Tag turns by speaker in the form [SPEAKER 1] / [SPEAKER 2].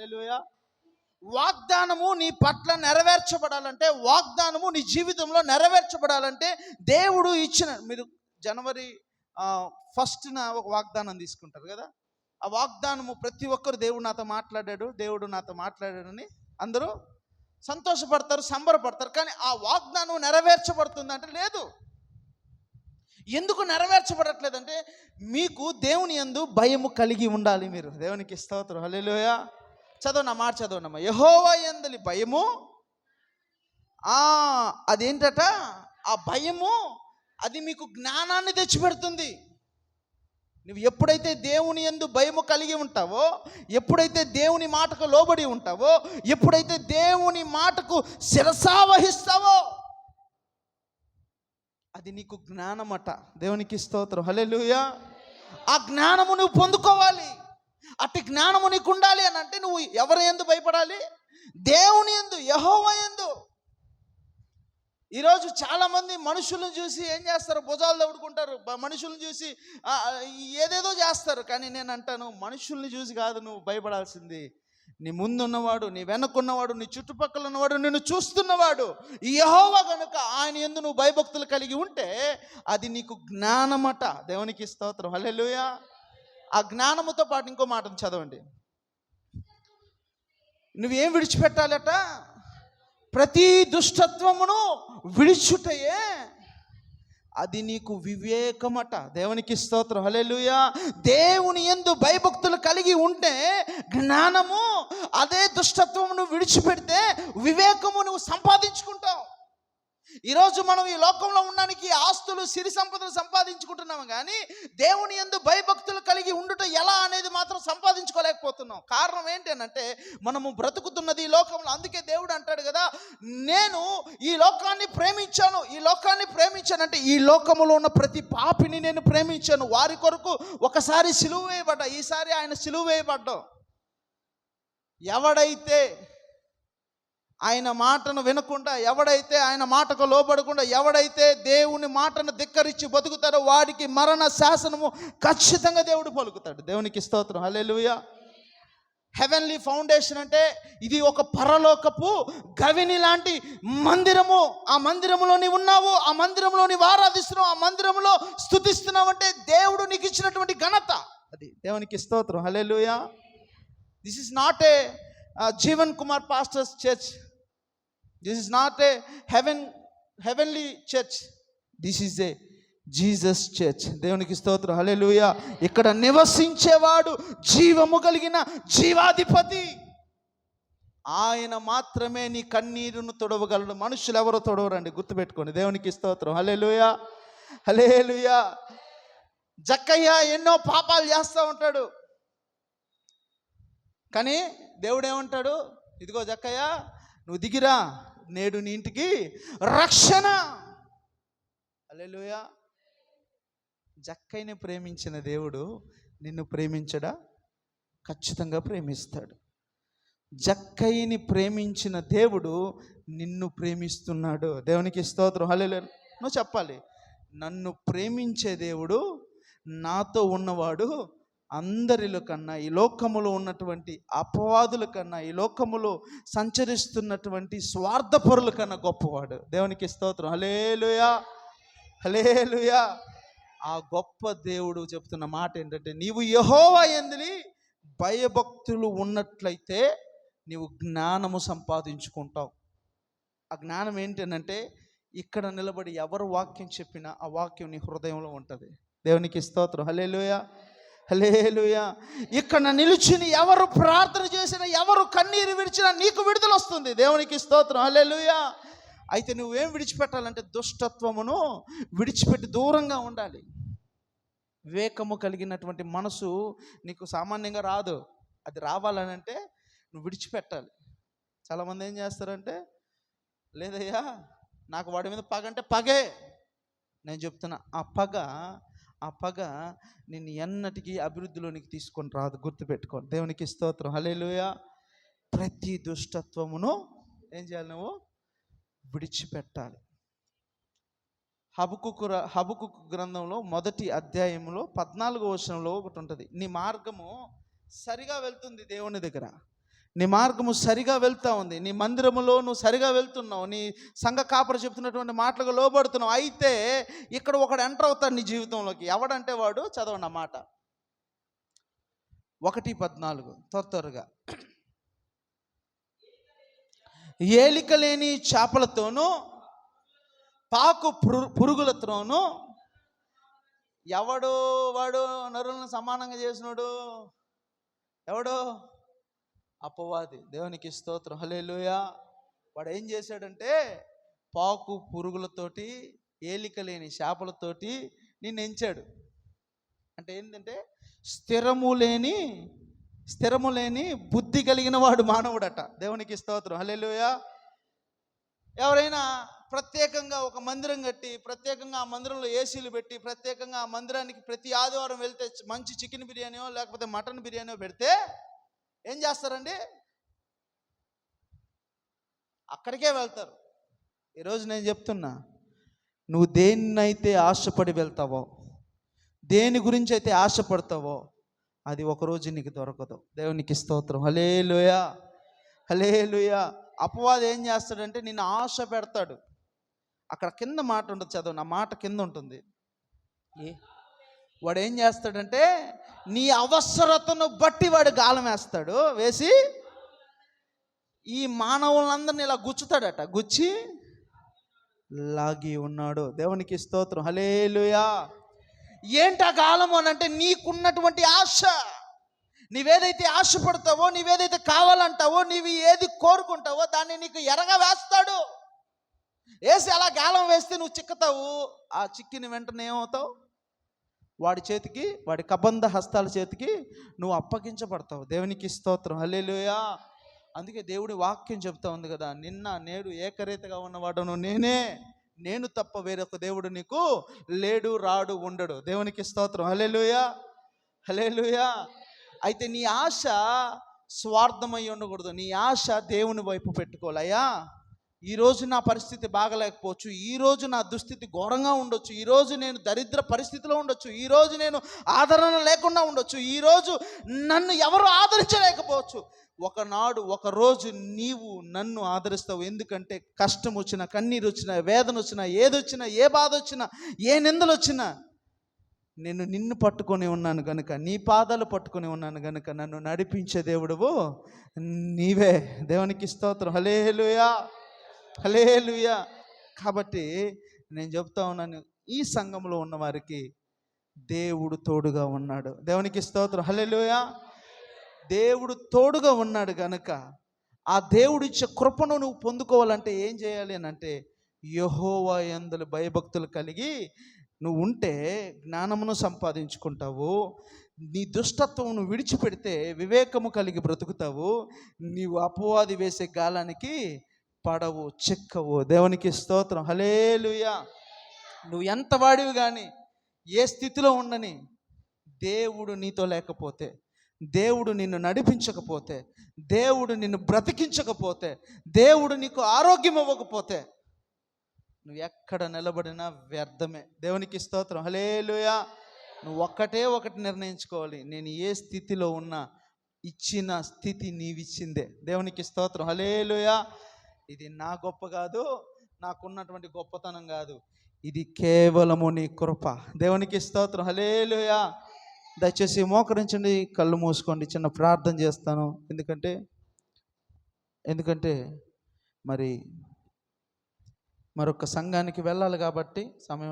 [SPEAKER 1] హల్లెలూయా. వాగ్దానము నీ పట్ల నెరవేర్చబడాలంటే, వాగ్దానము నీ జీవితంలో నెరవేర్చబడాలంటే దేవుడు ఇచ్చిన, మీరు జనవరి 1న ఒక వాగ్దానం తీసుకుంటారు కదా, ఆ వాగ్దానము ప్రతి ఒక్కరు దేవుడు నాతో మాట్లాడాడని అందరూ సంతోషపడతారు, సంబరపడతారు. కానీ ఆ వాగ్దానం నెరవేర్చబడుతుంది అంటే లేదు. ఎందుకు నెరవేర్చబడట్లేదంటే, మీకు దేవుని యందు భయము కలిగి ఉండాలి. మీరు దేవునికి స్తోత్రం, హల్లెలూయా. చదవనమ్మా. యెహోవా యందలి భయము, అదేంటట, ఆ భయము అది మీకు జ్ఞానాన్ని తెచ్చిపెడుతుంది. నువ్వు ఎప్పుడైతే దేవుని యందు భయము కలిగి ఉంటావో, ఎప్పుడైతే దేవుని మాటకు లోబడి ఉంటావో, ఎప్పుడైతే దేవుని మాటకు శిరసావహిస్తావో, అది నీకు జ్ఞానమట. దేవునికి స్తోత్రం, హల్లెలూయా. ఆ జ్ఞానము నువ్వు పొందుకోవాలి. అట్టి జ్ఞానము నీకు ఉండాలి అని అంటే నువ్వు ఎవరి యందు భయపడాలి? దేవుని యందు, యెహోవా యందు. ఈరోజు చాలామంది మనుషులను చూసి ఏం చేస్తారు? భుజాలు దౌడుకుంటారు. మనుషులను చూసి ఏదేదో చేస్తారు. కానీ నేను అంటాను, మనుషుల్ని చూసి కాదు నువ్వు భయపడాల్సింది. నీ ముందున్నవాడు, నీ వెనక్కున్నవాడు, నీ చుట్టుపక్కల ఉన్నవాడు, నిన్ను చూస్తున్నవాడు యెహోవా గనుక ఆయన యందు నువ్వు భయభక్తులు కలిగి ఉంటే అది నీకు జ్ఞానమట. దేవునికి స్తోత్రం, హల్లెలూయా. ఆ జ్ఞానముతో పాటు ఇంకో మాటను చదవండి. నువ్వేం విడిచిపెట్టాలట? ప్రతి దుష్టత్వమును విడిచుటయే అది నీకు వివేకమట. దేవునికి స్తోత్రం, హల్లెలూయా. దేవుని యందు భయభక్తులు కలిగి ఉంటే జ్ఞానము, అదే దుష్టత్వమును విడిచిపెడితే వివేకము నువ్వు సంపాదించుకుంటావు. ఈరోజు మనం ఈ లోకంలో ఉండడానికి ఆస్తులు, సిరి సంపదలు సంపాదించుకుంటున్నాము, కానీ దేవుని యందు భయభక్తులు కలిగి ఉండుట ఎలా అనేది మాత్రం సంపాదించుకోలేకపోతున్నాం. కారణం ఏంటి అనంటే, మనము బ్రతుకుతున్నది ఈ లోకంలో. అందుకే దేవుడు అంటాడు కదా, నేను ఈ లోకాన్ని ప్రేమించానంటే ఈ లోకములో ఉన్న ప్రతి పాపిని నేను ప్రేమించాను. వారి కొరకు ఒకసారి సిలువ వేయబడ్డా, ఈసారి ఆయన సిలువ వేయబడ్డాం. ఎవడైతే ఆయన మాటను వినకుండా, ఎవడైతే ఆయన మాటకు లోబడకుండా, ఎవడైతే దేవుని మాటను ధిక్కరించి బతుకుతాడో వాడికి మరణ శాసనము ఖచ్చితంగా దేవుడు పలుకుతాడు. దేవునికి స్తోత్రం, హల్లెలూయా. హెవెన్లీ ఫౌండేషన్ అంటే ఇది ఒక పరలోకపు గవిని లాంటి మందిరము. ఆ మందిరములో నీవు ఉన్నావు, ఆ మందిరంలో నీవు ఆరాధిస్తున్నావు, ఆ మందిరంలో స్తుతిస్తున్నావు అంటే దేవుడు నీకు ఇచ్చినటువంటి ఘనత అది. దేవునికి స్తోత్రం, హల్లెలూయా. This is not a Jeevan Kumar pastor's church. This is not a heavenly church. This is a Jesus church. దేవునికి స్తోత్రం, హల్లెలూయా. ఇక్కడ నివసించేవాడు జీవము కలిగిన జీవాధిపతి. ఆయన మాత్రమే నీ కన్నీరును తొడవగలడు. మనుషులు ఎవరో తొడవరండి, గుర్తుపెట్టుకోండి. దేవునికి స్తోత్రం, హల్లెలూయా, హల్లెలూయా. జక్కయ్య ఎన్నో పాపాలు చేస్తూ ఉంటాడు, కానీ దేవుడు ఏమంటాడు? ఇదిగో జక్కయ్య, నువ్వు దిగిరా, నేడు నీ ఇంటికి రక్షణ. హల్లెలూయా. జక్కయ్యని ప్రేమించిన దేవుడు నిన్ను ప్రేమించడా? ఖచ్చితంగా ప్రేమిస్తాడు. జక్కయ్యని ప్రేమించిన దేవుడు నిన్ను ప్రేమిస్తున్నాడు. దేవునికి స్తోత్రం, హల్లెలూయా. నువ్వు చెప్పాలి, నన్ను ప్రేమించే దేవుడు, నాతో ఉన్నవాడు అందరిలో కన్నా, ఈ లోకములో ఉన్నటువంటి అపవాదుల కన్నా, ఈ లోకములో సంచరిస్తున్నటువంటి స్వార్థపరుల కన్నా గొప్పవాడు. దేవునికి స్తోత్రం, హల్లెలూయా, హల్లెలూయా. ఆ గొప్ప దేవుడు చెప్తున్న మాట ఏంటంటే, నీవు యెహోవా యందలి భయభక్తులు ఉన్నట్లయితే నీవు జ్ఞానము సంపాదించుకుంటావు. ఆ జ్ఞానం ఏంటంటే, ఇక్కడ నిలబడి ఎవరు వాక్యం చెప్పినా ఆ వాక్యం నీ హృదయంలో ఉంటుంది. దేవునికి స్తోత్రం, హల్లెలూయా, హల్లెలూయా. ఇక్కడ నిలుచుని ఎవరు ప్రార్థన చేసినా, ఎవరు కన్నీరు విడిచినా నీకు విడుదల వస్తుంది. దేవునికి స్తోత్రం, హల్లెలూయా. అయితే నువ్వేం విడిచిపెట్టాలంటే, దుష్టత్వమును విడిచిపెట్టి దూరంగా ఉండాలి. వివేకము కలిగినటువంటి మనసు నీకు సామాన్యంగా రాదు. అది రావాలనంటే నువ్వు విడిచిపెట్టాలి. చాలామంది ఏం చేస్తారంటే, లేదయ్యా నాకు వాడి మీద పగ అంటే పగే. నేను చెప్తున్నా, ఆ పగ నిన్ను ఎన్నటికీ అభివృద్ధిలోనికి తీసుకొని రాదు. గుర్తుపెట్టుకోండి. దేవునికి స్తోత్రం, హల్లెలూయా. ప్రతి దుష్టత్వమును ఏం చేయాలి? నువ్వు విడిచిపెట్టాలి. హబకుకు గ్రంథంలో 1వ అధ్యాయంలో 14వ వచనంలో ఒకటి ఉంటుంది. నీ మార్గము సరిగా వెళ్తుంది దేవుని దగ్గర, నీ మార్గము సరిగా వెళ్తా ఉంది, నీ మందిరములో నువ్వు సరిగా వెళ్తున్నావు, నీ సంఘ కాపరి చెప్తున్నటువంటి మాటలకు లోబడుతున్నావు. అయితే ఇక్కడ ఒకడు ఎంటర్ అవుతాడు నీ జీవితంలోకి. ఎవడంటే వాడు, చదవండి ఆ మాట 1:14 త్వరగా. ఏలిక లేని చేపలతోనూ పాకు పురుగులతోనూ ఎవడు వాడు నరులను సమానంగా చేసినాడు? ఎవడు? అపవాది. దేవునికి స్తోత్రం, హల్లెలూయా. వాడు ఏం చేశాడంటే పాకు పురుగులతోటి, ఏలిక లేని చేపలతోటి నిన్ను ఎంచాడు. అంటే ఏంటంటే స్థిరము లేని బుద్ధి కలిగిన వాడు మానవుడట. దేవునికి స్తోత్రం, హల్లెలూయా. ఎవరైనా ప్రత్యేకంగా ఒక మందిరం కట్టి, ప్రత్యేకంగా ఆ మందిరంలో ఏసీలు పెట్టి, ప్రత్యేకంగా ఆ మందిరానికి ప్రతి ఆదివారం వెళ్తే మంచి చికెన్ బిర్యానీయో లేకపోతే మటన్ బిర్యానీయో పెడితే ఏం చేస్తారండి? అక్కడికే వెళ్తారు. ఈరోజు నేను చెప్తున్నా, నువ్వు దేన్నైతే ఆశపడి వెళ్తావో, దేని గురించి అయితే ఆశపడతావో, అది ఒకరోజు నీకు దొరకదు. దేవునికి స్తోత్రం, హల్లెలూయా, హల్లెలూయా. అపవాది ఏం చేస్తాడంటే నిన్ను ఆశ పెడతాడు. అక్కడ కింద మాట ఉంటుంది, చదువు, నా మాట కింద ఉంటుంది. వాడు ఏం చేస్తాడంటే నీ అవసరతను బట్టి వాడు గాలం వేస్తాడు. వేసి ఈ మానవులందరినీ ఇలా గుచ్చుతాడట. గుచ్చి లాగి ఉన్నాడు. దేవునికి స్తోత్రం, హల్లెలూయా. ఏంటా గాలము అని అంటే నీకున్నటువంటి ఆశ. నీవేదైతే ఆశపడతావో, నీవేదైతే కావాలంటావో, నీవు ఏది కోరుకుంటావో దాన్ని నీకు ఎరగా వేస్తాడు. వేసి అలా గాలం వేస్తే నువ్వు చిక్కుతావు. ఆ చిక్కిన వెంటనే ఏమవుతావు? వాడి చేతికి, వాడి కబంధ హస్తాల చేతికి నువ్వు అప్పగించబడతావు. దేవునికి స్తోత్రం, హల్లెలూయా. అందుకే దేవుడి వాక్యం చెప్తా ఉంది కదా, నిన్న నేడు ఏకరీతిగా ఉన్నవాడును నేనే, నేను తప్ప వేరొక దేవుడు నీకు లేడు, రాడు, ఉండడు. దేవునికి స్తోత్రం, హల్లెలూయా, హల్లెలూయా. అయితే నీ ఆశ స్వార్థమై ఉండకూడదు. నీ ఆశ దేవుని వైపు పెట్టుకోవాలయ్యా. ఈరోజు నా పరిస్థితి బాగలేకపోవచ్చు, ఈరోజు నా దుస్థితి ఘోరంగా ఉండొచ్చు, ఈరోజు నేను దరిద్ర పరిస్థితిలో ఉండొచ్చు, ఈరోజు నేను ఆదరణ లేకుండా ఉండొచ్చు, ఈరోజు నన్ను ఎవరు ఆదరించలేకపోవచ్చు. ఒకరోజు నీవు నన్ను ఆదరిస్తావు. ఎందుకంటే కష్టం వచ్చినా, కన్నీరు వచ్చినా, వేదన వచ్చినా, ఏదొచ్చినా, ఏ బాధ వచ్చినా, ఏ నిందలు వచ్చినా నేను నిన్ను పట్టుకొని ఉన్నాను కనుక, నీ పాదాలు పట్టుకొని ఉన్నాను కనుక నన్ను నడిపించే దేవుడువు నీవే. దేవునికి స్తోత్రం, హల్లెలూయా, హల్లెలూయా. కాబట్టి నేను చెప్తా ఉన్నాను, ఈ సంఘంలో ఉన్న వారికి దేవుడు తోడుగా ఉన్నాడు. దేవునికి స్తోత్రం, హల్లెలూయా. దేవుడు తోడుగా ఉన్నాడు కనుక ఆ దేవుడిచ్చే కృపను నువ్వు పొందుకోవాలంటే ఏం చేయాలి అని అంటే, యెహోవా యందు భయభక్తులు కలిగి నువ్వు ఉంటే జ్ఞానమును సంపాదించుకుంటావు. నీ దుష్టత్వమును విడిచిపెడితే వివేకము కలిగి బ్రతుకుతావు. నీవు అపవాది వేసే గాలానికి పడవు, చిక్కవు. దేవునికి స్తోత్రం, హల్లెలూయా. నువ్వు ఎంత వాడివి కానీ, ఏ స్థితిలో ఉండని, దేవుడు నీతో లేకపోతే, దేవుడు నిన్ను నడిపించకపోతే, దేవుడు నిన్ను బ్రతికించకపోతే, దేవుడు నీకు ఆరోగ్యం ఇవ్వకపోతే నువ్వు ఎక్కడ నిలబడినా వ్యర్థమే. దేవునికి స్తోత్రం, హల్లెలూయా. నువ్వు ఒకటి నిర్ణయించుకోవాలి, నేను ఏ స్థితిలో ఉన్నా ఇచ్చిన స్థితి నీవిచ్చిందే. దేవునికి స్తోత్రం, హల్లెలూయా. ఇది నా గొప్ప కాదు, నాకున్నటువంటి గొప్పతనం కాదు, ఇది కేవలము నీ కృప. దేవునికి స్తోత్రం, హల్లెలూయా. దయచేసి మోకరించండి, కళ్ళు మూసుకోండి, చిన్న ప్రార్థన చేస్తాను. ఎందుకంటే మరి మరొక సంఘానికి వెళ్ళాలి కాబట్టి సమయం